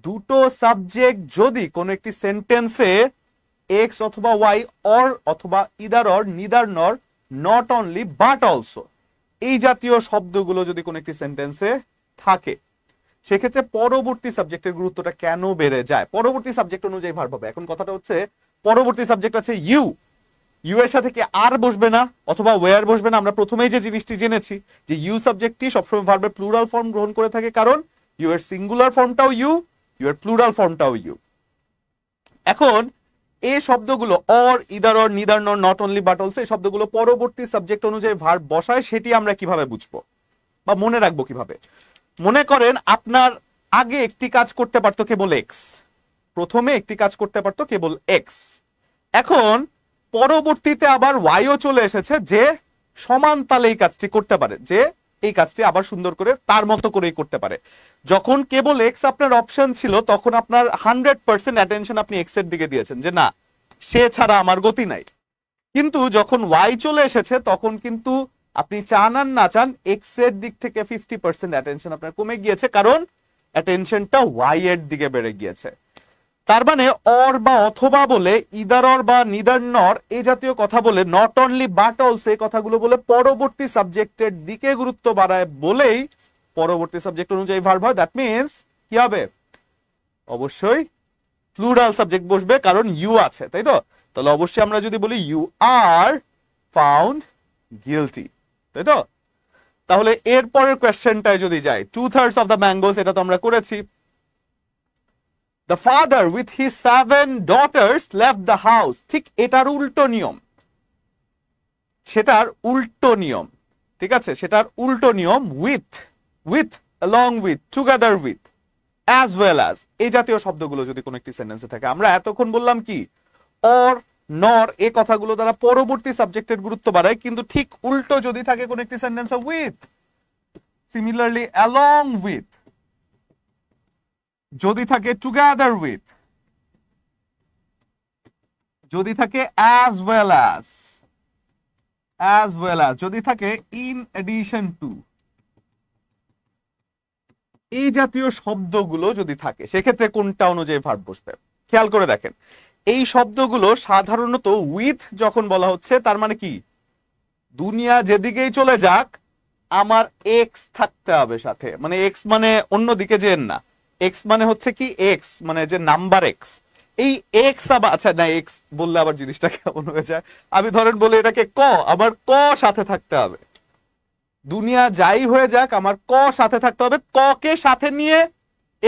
A: দুটো সাবজেক্ট যদি কোন একটি সেন্টেন্সে এক্স অথবা ওয়াই, অর অথবা ইদার অর, নিদার নর, নট অনলি বাট অলসো, এই জাতীয় শব্দগুলো যদি কোন একটি সেন্টেন্সে থাকে সেক্ষেত্রে পরবর্তী সাবজেক্টের গুরুত্বটা কেন বেড়ে যায়? পরবর্তী সাবজেক্ট অনুযায়ী ভার্ব হবে। এখন কথাটা হচ্ছে পরবর্তী সাবজেক্ট আছে ইউ, ইউ এর সাথে কি আর বসবে না অথবা ওয়্যার বসবে না? আমরা প্রথমেই যে জিনিসটি জেনেছি যে ইউ সাবজেক্টটি সবসময় ভার্বের প্লুরাল ফর্ম গ্রহণ করে থাকে, কারণ ইউ এর সিঙ্গুলার ফর্মটাও ইউ, ইউ এর প্লুরাল ফর্মটাও ইউ। এখন এই শব্দগুলো অর, ইদার অর, নিদার নর, নট অনলি বাট অলসো, এই শব্দগুলো পরবর্তী সাবজেক্ট অনুযায়ী ভার্ব বসায়, সেটি আমরা কিভাবে বুঝবো বা মনে রাখবো কিভাবে? মনে করেন আপনার আগে একটি কাজ করতে পারতো কেবল এক্স, প্রথমে একটি কাজ করতে পারতো কেবল এক্স, এখন পরবর্তীতে আবার ওয়াইও চলে এসেছে যে সমান তালে এই কাজটি করতে পারে, যে এই কাজটি আবার সুন্দর করে তার মতো করেই করতে পারে। যখন কেবল এক্স আপনার অপশন ছিল তখন আপনার 100% অ্যাটেনশন আপনি এক্স এর দিকে দিয়েছেন যে না, সে ছাড়া আমার গতি নাই। কিন্তু যখন ওয়াই চলে এসেছে তখন কিন্তু আপনি চান আর না চান এক্স এর দিক থেকে 50% অ্যাটেনশন আপনার কমে গিয়েছে, কারণ অ্যাটেনশনটা ওয়াই এর দিকে বেড়ে গিয়েছে। তার মানে অর বা অথবা বলে, ইদার অর বা নিদার নর এই জাতীয় কথা বলে, নট অনলি বাট অলসো এই কথাগুলো বলে পরবর্তী সাবজেক্টের দিকে গুরুত্ব বাড়ায় বলেই পরবর্তী সাবজেক্ট অনুযায়ী ভার্ব হয়। দ্যাট মিন্স কি হবে? অবশ্যই প্লুরাল সাবজেক্ট বসবে, কারণ ইউ আছে, তাই তো? তাহলে অবশ্যই আমরা যদি বলি ইউ আর ফাউন্ড গিলটি, তাই তো? তাহলে এর পরের কোয়েশ্চেনটায় যদি যাই, 2/3 অফ দ্য ম্যাঙ্গোস, এটা তো আমরা করেছি। The father with his 7 daughters left the house, ঠিক এটার উল্টো নিয়ম, সেটার উল্টো নিয়ম, ঠিক আছে? সেটার উল্টো নিয়ম with, along with, together with, as well as, এই জাতীয় শব্দগুলো যদি কোনো একটি সেন্টেন্সে থাকে, আমরা এতক্ষণ বললাম কি অর, নর, এই কথাগুলো দ্বারা পরবর্তী সাবজেক্টের গুরুত্ব বাড়ায়, কিন্তু ঠিক উল্টো যদি থাকে কোনো একটি সেন্টেন্সে with, similarly along with, যদি থাকে together with, যদি থাকে as well as, যদি থাকে in addition to, এই জাতীয় শব্দগুলো যদি থাকে সেক্ষেত্রে কোনটা অনুযায়ী ভার্ব বসবে? খেয়াল করে দেখেন, এই শব্দগুলো সাধারণত উইথ যখন বলা হচ্ছে তার মানে কি, দুনিয়া যেদিকেই চলে যাক আমার এক্স থাকতে হবে সাথে, মানে এক্স মানে অন্যদিকে যেন না, এক্স মানে হচ্ছে কি এক্স মানে যে নাম্বার এক্স, এই এক্স আবার, আচ্ছা না এক্স বললে আবার জিনিসটা কেমন হয়ে যায়, আমি ধরেন বলে এটাকে ক, আবার ক সাথে থাকতে হবে, দুনিয়া যাই হয়ে যাক আমার ক সাথে থাকতে হবে, ক কে সাথে নিয়ে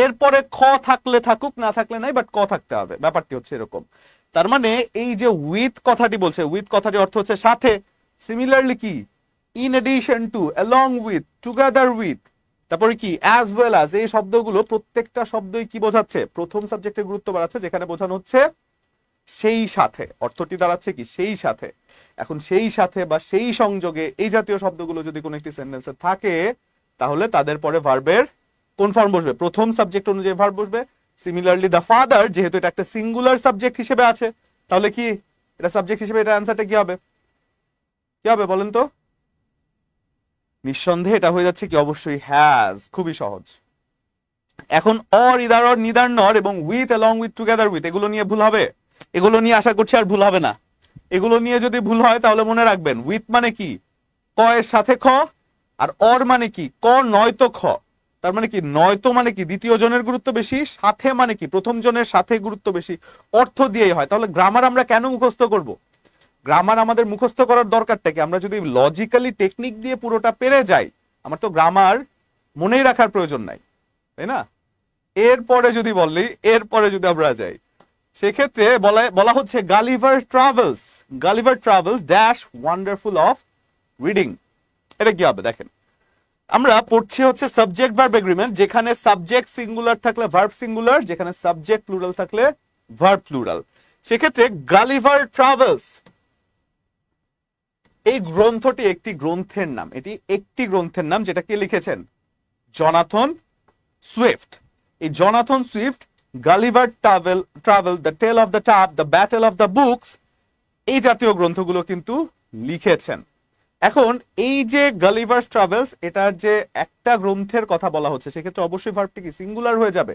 A: এরপরে খ থাকলে থাকুক না থাকলে নাই, বাট ক থাকতে হবে, ব্যাপারটি হচ্ছে এরকম। তার মানে এই যে উইথ কথাটি বলছে, উইথ কথাটি অর্থ হচ্ছে সাথে, সিমিলারলি কি in addition to, along with, together with, তারপরে কি অ্যাজ ওয়েল অ্যাজ, এই শব্দগুলো প্রত্যেকটা শব্দই কি বোঝাচ্ছে? প্রথম সাবজেক্টের গুরুত্ব বাড়াচ্ছে, যেখানে বোঝানো হচ্ছে সেই সাথে, অর্থটি দাঁড়াচ্ছে কি সেই সাথে। এখন সেই সাথে বা সেই সংযোগে এই জাতীয় শব্দগুলো যদি কোনো একটি সেন্টেন্সে থাকে তাহলে তাদের পরে ভার্বের কোন ফর্ম বসবে? প্রথম সাবজেক্ট অনুযায়ী ভার্ব বসবে। সিমিলারলি দ্য ফাদার, যেহেতু এটা একটা সিঙ্গুলার সাবজেক্ট হিসেবে আছে, তাহলে কি এটা সাবজেক্ট হিসেবে এটা অ্যান্সারটা কি হবে? কি হবে বলেন তো? নিঃসন্দেহে এটা হয়ে যাচ্ছে কি, অবশ্যই হ্যাজ। খুবই সহজ। এখন অর, ইদার অর, নিদার নর এবং with, along with, together with, এগুলো নিয়ে ভুল হবে? এগুলো নিয়ে আশা করছি আর ভুল হবে না। এগুলো নিয়ে যদি ভুল হয় তাহলে মনে রাখবেন উইথ মানে কি, ক এর সাথে খ, আর অর মানে কি, ক নয়তো খ। তার মানে কি, নয়তো মানে কি দ্বিতীয় জনের গুরুত্ব বেশি, সাথে মানে কি প্রথম জনের সাথে গুরুত্ব বেশি, অর্থ দিয়েই হয়। তাহলে গ্রামার আমরা কেন মুখস্থ করব? গ্রামার আমাদের মুখস্থ করার দরকারটা কি? আমরা যদি লজিক্যালি টেকনিক দিয়ে পুরোটা পেরে যাই, আমার তো গ্রামার মনেই রাখার প্রয়োজন নাই, তাই না? এরপরে যদি বললি, এরপরে যদি আমরা যাই, সেক্ষেত্রে বলা হচ্ছে Gulliver travels dash wonderful of reading. এটা কি হবে দেখেন, আমরা পড়ছি হচ্ছে সাবজেক্ট ভার্ব এগ্রিমেন্ট, যেখানে সাবজেক্ট সিঙ্গুলার থাকলে ভার্ব সিঙ্গুলার, যেখানে সাবজেক্ট প্লুরাল থাকলে ভার্ব প্লুরাল। সেক্ষেত্রে গালিভার ট্রাভেলস, এই গ্রন্থটি একটি গ্রন্থের নাম, এটি একটি গ্রন্থের নাম, যেটা কে লিখেছেন? Jonathan Swift. এই Jonathan Swift Gulliver travel, the tale of the tub, the battle of the books, এই জাতীয় গ্রন্থগুলো কিন্তু লিখেছেন। এখন এই যে গালিভার্স ট্রাভেলস, এটার যে একটা গ্রন্থের কথা বলা হচ্ছে, সেক্ষেত্রে অবশ্যই ভার্বটি কি সিঙ্গুলার হয়ে যাবে?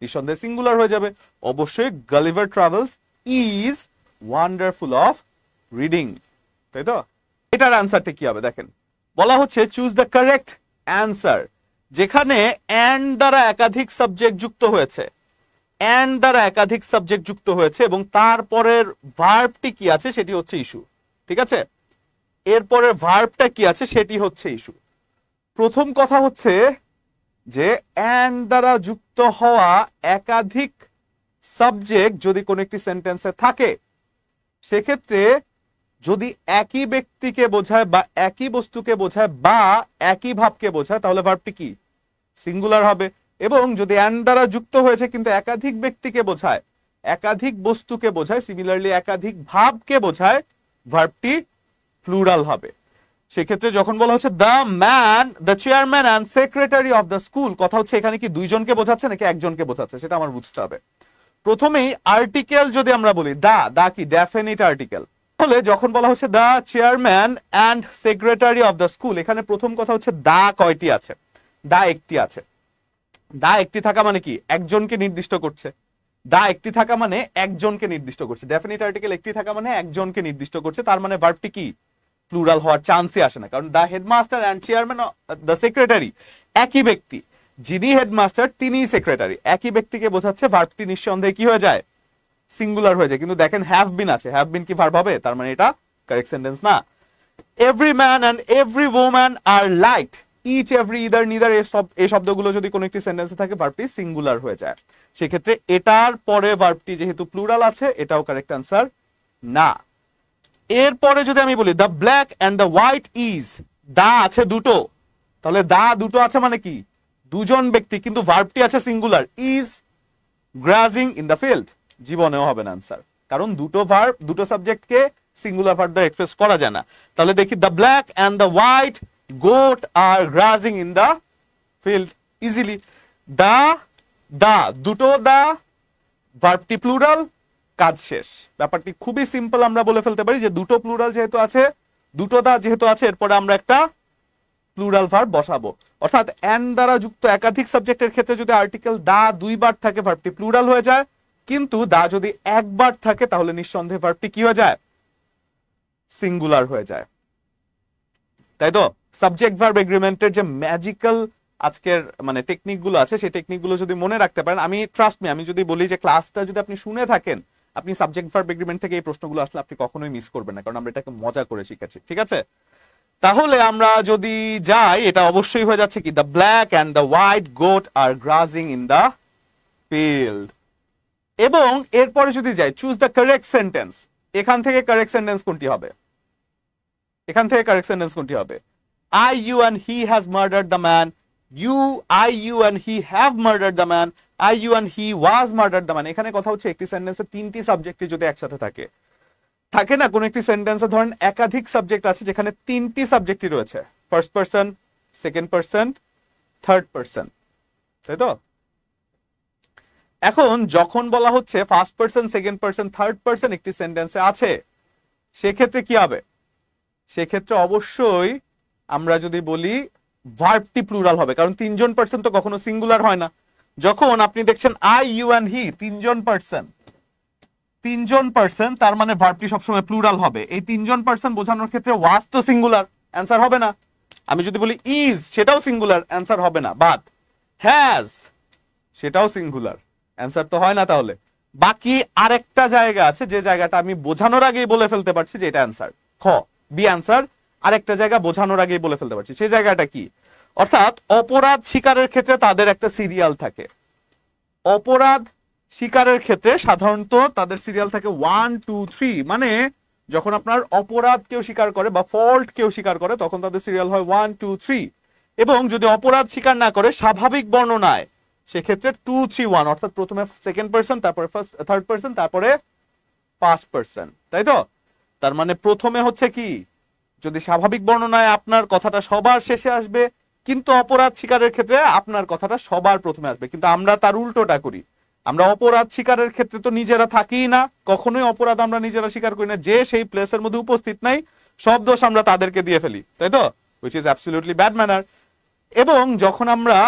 A: নিঃসন্দেহে সিঙ্গুলার হয়ে যাবে। অবশ্যই Gulliver travels is wonderful of reading, তাই তো? এটার অ্যান্সারটা কি হবে দেখেন, বলা হচ্ছে চুজ দ্য কারেক্ট অ্যান্সার। যেখানে অ্যান্ড দ্বারা একাধিক সাবজেক্ট যুক্ত হয়েছে, অ্যান্ড দ্বারা একাধিক সাবজেক্ট যুক্ত হয়েছে এবং তারপরের ভার্বটি কি আছে সেটি হচ্ছে ইস্যু, ঠিক আছে? এরপরের ভার্বটা কি আছে সেটি হচ্ছে ইস্যু। প্রথম কথা হচ্ছে যে অ্যান্ড দ্বারা যুক্ত হওয়া একাধিক সাবজেক্ট যদি কোন একটি সেন্টেন্সে থাকে, সেক্ষেত্রে যদি একই ব্যক্তিকে বোঝায় বা একই বস্তুকে বোঝায় বা একই ভাবকে বোঝায়, তাহলে ভার্বটি কি সিঙ্গুলার হবে। এবং যদি অ্যান্ড দ্বারা যুক্ত হয়েছে কিন্তু একাধিক ব্যক্তিকে বোঝায়, একাধিক বস্তুকে বোঝায়, সিমিলারলি একাধিক ভাবকে বোঝায়, ভার্বটি প্লুরাল হবে। সেক্ষেত্রে যখন বলা হচ্ছে the chairman and secretary of the school, কথা হচ্ছে এখানে কি দুইজনকে বোঝাচ্ছে নাকি একজনকে বোঝাচ্ছে, সেটা আমার বুঝতে হবে। প্রথমেই আর্টিকেল যদি আমরা বলি, দা কি ডেফিনিট আর্টিকেল, তাহলে যখন বলা হচ্ছে the chairman and secretary of the school, এখানে প্রথম কথা হচ্ছে দা কয়টি আছে? দা একটি আছে। দা একটি থাকা মানে কি একজনকে নির্দিষ্ট করছে, দা একটি থাকা মানে একজনকে নির্দিষ্ট করছে। ডেফিনিট আর্টিকেল একটি থাকা মানে একজনকে নির্দিষ্ট করছে, তার মানে ভার্বটি কি প্লুরাল হওয়ার চান্সই আসে না, কারণ the headmaster and chairman the secretary একই ব্যক্তি, যিনি হেডমাস্টার তিনি সেক্রেটারি, একই ব্যক্তিকে বোঝাচ্ছে, ভার্বটি নিঃসন্দেহে কি হয়ে যায় সিঙ্গুলার হয়ে যায়। কিন্তু দেখেন হ্যাভ বিন আছে, হ্যাভ বিন কি ভার্ব হবে? তার মানে এটা কারেক্ট সেন্টেন্স না। Every man and every woman are liked, each, every, either, neither, এই শব্দগুলো যদি কোনো একটি সেন্টেন্সে থাকে ভার্বটি সিঙ্গুলার হয়ে যায়। সেক্ষেত্রে এটার পরে ভার্বটি যেহেতু প্লুরাল আছে, এটাও কারেক্ট অ্যান্সার না। এরপরে যদি আমি বলি the black and the white is, the আছে দুটো, তাহলে দা দুটো আছে মানে কি দুজন ব্যক্তি, কিন্তু ভার্বটি আছে singular, is grazing in the field, জীবনেও হবে না আনসার, কারণ দুটো ভার্ব দুটো সাবজেক্টকে সিঙ্গুলার ভার্ব দ্বারা এক্সপ্রেস করা যায় না। তাহলে দেখি the black and the white goat are grazing in the field, easily the দুটো, দা ভার্বটি প্লুরাল, কাজ শেষ। ব্যাপারটি খুবই সিম্পল, আমরা বলে ফেলতে পারি যে দুটো প্লুরাল যেহেতু আছে, দুটো দা যেহেতু আছে, এরপরে আমরা একটা প্লুরাল ভার্ব বসাবো। অর্থাৎ এন্ড দ্বারা যুক্ত একাধিক সাবজেক্টের ক্ষেত্রে যদি আর্টিকেল দা দুইবার থাকে ভার্বটি প্লুরাল হয়ে যায়, কিন্তু দা যদি একবার থাকে তাহলে নিঃসন্দেহে ভার্বটি কি হয়ে যায় সিঙ্গুলার হয়ে যায়, তাই তো? সাবজেক্ট ভার্ব এগ্রিমেন্টের যে ম্যাজিক্যাল আজকের মানে টেকনিক গুলো আছে, সেই টেকনিক গুলো যদি মনে রাখতে পারেন, আমি ট্রাস্ট মি, আমি যদি বলি যে ক্লাসটা যদি আপনি শুনে থাকেন, আপনি সাবজেক্ট ভার্ব এগ্রিমেন্ট থেকে এই প্রশ্নগুলো আসলে আপনি কখনোই মিস করবেন না, কারণ আমরা এটাকে মজা করে শিখেছি, ঠিক আছে? তাহলে আমরা যদি যাই, এটা অবশ্যই হয়ে যাচ্ছে কি the black and the white goat are grazing in the field. এবং এরপরে যদি যাই চুজ দ্য কারেক্ট সেন্টেন্স, এখান থেকে কারেক্ট সেন্টেন্স কোনটি হবে? এখান থেকে কারেক্ট সেন্টেন্স কোনটি হবে? I, you and he has murdered the man, I, you and he have murdered the man, I, you and he was murdered the man। এখানে কথা হচ্ছে একটি সেন্টেন্সে তিনটি সাবজেক্টই যদি একসাথে থাকে, থাকে না কোন একটি সেন্টেন্সে ধরেন একাধিক সাবজেক্ট আছে যেখানে তিনটি সাবজেক্টই রয়েছে, first person, second person, third person, তাই তো? এখন যখন বলা হচ্ছে first person, second person, third person একটি সেন্টেন্সে আছে, সেক্ষেত্রে কি হবে? সেক্ষেত্রে অবশ্যই আমরা যদি বলি ভার্বটি প্লুরাল হবে, কারণ তিনজন পার্সন তো কখনো সিঙ্গুলার হয় না। যখন আপনি দেখছেন আই, ইউ অ্যান্ড হি, তিনজন পার্সন, তার মানে ভার্বটি সবসময় প্লুরাল হবে। এই তিনজন পার্সন বোঝানোর ক্ষেত্রে ওয়াজ তো সিঙ্গুলার, অ্যান্সার হবে না। আমি যদি বলি ইজ, সেটাও সিঙ্গুলার, অ্যান্সার হবে না। বাট হ্যাজ, সেটাও সিঙ্গুলার, অ্যান্সার তো হয় না। তাহলে বাকি আরেকটা জায়গা আছে, যে জায়গাটা আমি বোঝানোর আগেই বলে ফেলতে পারছি যে এটা অ্যান্সার, খ বি অ্যান্সার। আরেকটা জায়গা বোঝানোর আগেই বলে ফেলতে পারছি, সেই জায়গাটা কি? অর্থাৎ অপরাধ স্বীকারের ক্ষেত্রে তাদের একটা সিরিয়াল থাকে। অপরাধ স্বীকারের ক্ষেত্রে সাধারণত তাদের সিরিয়াল থাকে 1 2 3, মানে যখন আপনার অপরাধ কেউ স্বীকার করে বা ফল্ট কেউ স্বীকার করে তখন তাদের সিরিয়াল হয় 1 2 3। এবং যদি অপরাধ স্বীকার না করে স্বাভাবিক বর্ণনায়, সেক্ষেত্রে 2 3 1, অর্থাৎ প্রথমে সেকেন্ড পার্সন, তারপরে ফার্স্ট থার্ড পার্সন, তারপরে ফার্স্ট পার্সন, তাই তো? তার মানে প্রথমে হচ্ছে কি, যদি স্বাভাবিক বর্ণনায় আপনার কথাটা সবার শেষে আসবে, কিন্তু অপরাধ স্বীকারের ক্ষেত্রে আপনার কথাটা সবার প্রথমে আসবে। কিন্তু আমরা তার উল্টোটা করি। আমরা অপরাধ স্বীকারের ক্ষেত্রে তো নিজেরা থাকিই না, কখনোই অপরাধ আমরা নিজেরা স্বীকার করি না। যে সেই প্লেসের মধ্যে উপস্থিত নাই, সব দোষ আমরা তাদেরকে দিয়ে ফেলি, তাই তো? Which is absolutely bad manner. এবং যখন আমরা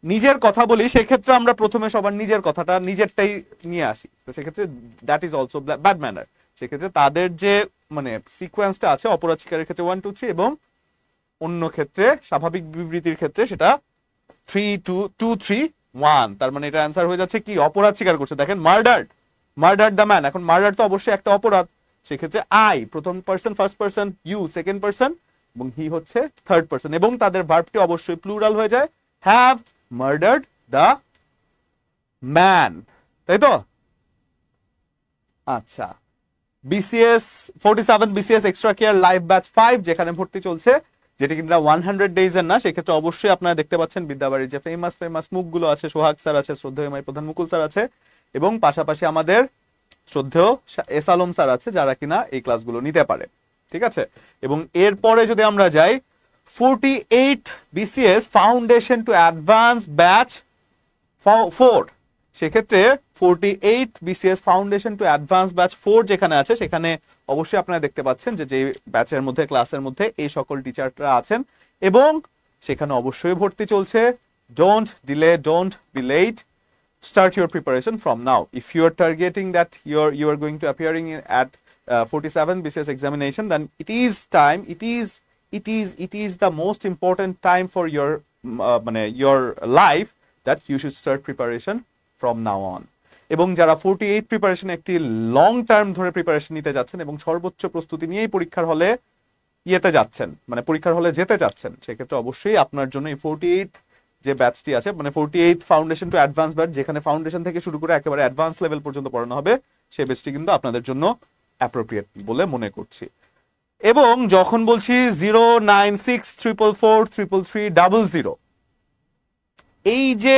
A: নিজের কথা বলি, সেক্ষেত্রে আমরা প্রথমে সবার নিজের কথাটা নিজেরটাই নিয়ে আসি, তো সেক্ষেত্রে that is also bad manner. সেক্ষেত্রে তাদের যে মানে সিকোয়েন্সটা আছে, অপরাধ স্বীকারের ক্ষেত্রে 1 2 3, এবং অন্য ক্ষেত্রে স্বাভাবিক বিবৃতির ক্ষেত্রে সেটা 3 2 2 3 1। তার মানে এটা অ্যান্সার হয়ে যাচ্ছে কি, অপরাধ স্বীকার করছে। দেখেন মার্ডার্ড দ্য ম্যান, এখন মার্ডার তো অবশ্যই একটা অপরাধ। সেক্ষেত্রে আই প্রথম person, first person, you second person, এবং হি হচ্ছে থার্ড পার্সন, এবং তাদের ভার্বটি অবশ্যই প্লুরাল হয়ে যায়, হ্যাভ মার্ডার্ড দ্য ম্যান, তাই তো? আচ্ছা, BCS 47 BCS extra care live batch 5 যেখানে ভর্তি চলছে, যেটি কিন্তু 100 ডেজ এর না, সেক্ষেত্রে অবশ্যই আপনারা দেখতে পাচ্ছেন বিদ্যাবাড়ির যে ফেমাস মুখগুলো আছে, সোহাগ স্যার আছে, শ্রদ্ধেয় প্রধান মুকুল স্যার আছে, এবং পাশাপাশি আমাদের শ্রদ্ধেয় এস আলম স্যার আছে, যারা কিনা এই ক্লাসগুলো নিতে পারে, ঠিক আছে? এবং এরপরে যদি আমরা যাই 48 BCS foundation to advance batch 4, সেক্ষেত্রে 48 BCS foundation to advance batch 4 যেখানে আছে, সেখানে অবশ্যই আপনারা দেখতে পাচ্ছেন যে ব্যাচের মধ্যে, ক্লাসের মধ্যে এই সকল টিচাররা আছেন, এবং সেখানে অবশ্যই ভর্তি চলছে। Don't delay, don't be late, start your preparation from now. If you are targeting that you are going to appearing at 47 BCS examination, then it is the most important time for your life, that you should start preparation from now on. এবং যারা 48 প্রিপারেশন একটি লং টার্ম ধরে প্রিপারেশন নিতে যাচ্ছেন এবং সর্বোচ্চ প্রস্তুতি নিয়েই পরীক্ষার হলে যাচ্ছেন, মানে পরীক্ষার হলে যেতে যাচ্ছেন, সেক্ষেত্রে অবশ্যই আপনার জন্য এই 48 যে ব্যাচটি আছে, মানে 48 ফাউন্ডেশন টু অ্যাডভান্স ব্যাচ, যেখানে ফাউন্ডেশন থেকে শুরু করে একেবারে অ্যাডভান্স লেভেল পর্যন্ত পড়ানো হবে, সেই ব্যাচটি কিন্তু আপনাদের জন্য অ্যাপ্রোপ্রিয়েট বলে মনে করছি। এবং যখন বলছি 09644433300, এই যে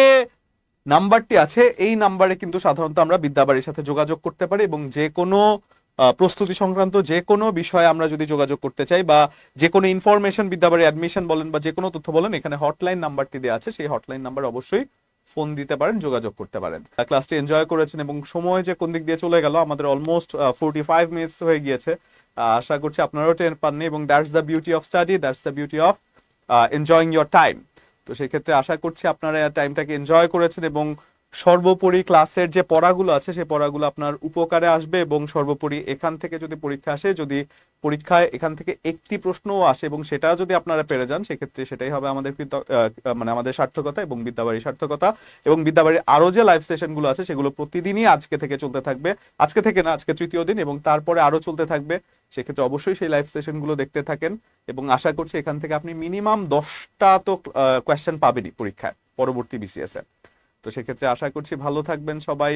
A: নাম্বারটি আছে, এই নাম্বারে কিন্তু সাধারণত আমরা বিদ্যাবাড়ির সাথে যোগাযোগ করতে পারি, এবং যে কোনো প্রস্তুতি সংক্রান্ত যে কোনো বিষয়ে আমরা যদি যোগাযোগ করতে চাই, বা যে কোনো ইনফরমেশন, বিদ্যাবাড়ি অ্যাডমিশন বলেন বা যে কোনো তথ্য বলেন, এখানে হটলাইন নাম্বারটি দেওয়া আছে, সেই হটলাইন নাম্বার অবশ্যই ফোন দিতে পারেন, যোগাযোগ করতে পারেন। ক্লাসটি এনজয় করেছেন, এবং সময় যে কোন দিক দিয়ে চলে গেল, আমাদের অলমোস্ট 45 মিনিটস হয়ে গিয়েছে। আশা করছি আপনারাও টের পাননি, এবং that's the beauty of study, that's the beauty of enjoying your time. তো সেই ক্ষেত্রে আশা করছি আপনারা টাইমটাকে এনজয় করেছেন, এবং সর্বোপরি ক্লাসের যে পড়াগুলো আছে সেই পড়াগুলো আপনার উপকারে আসবে, এবং সর্বোপরি এখান থেকে যদি পরীক্ষা আসে, যদি পরীক্ষায় এখান থেকে একটি প্রশ্নও আসে এবং সেটা যদি আপনারা পেরে যান, সেক্ষেত্রে সেটাই হবে আমাদের মানে আমাদের সার্থকতা এবং বিদ্যাবাড়ির সার্থকতা। এবং বিদ্যাবাড়ির আরো যে লাইভ সেশনগুলো আছে সেগুলো প্রতিদিনই আজকে থেকে চলতে থাকবে, আজকে থেকে না, আজকে তৃতীয় দিন, এবং তারপরে আরো চলতে থাকবে। সেক্ষেত্রে অবশ্যই সেই লাইভ সেশনগুলো দেখতে থাকেন, এবং আশা করছি এখান থেকে আপনি মিনিমাম 10টা তো কোয়েশ্চেন পাবেনই পরীক্ষায় পরবর্তী বিসিএস এ। তো সেক্ষেত্রে আশা করছি ভালো থাকবেন সবাই।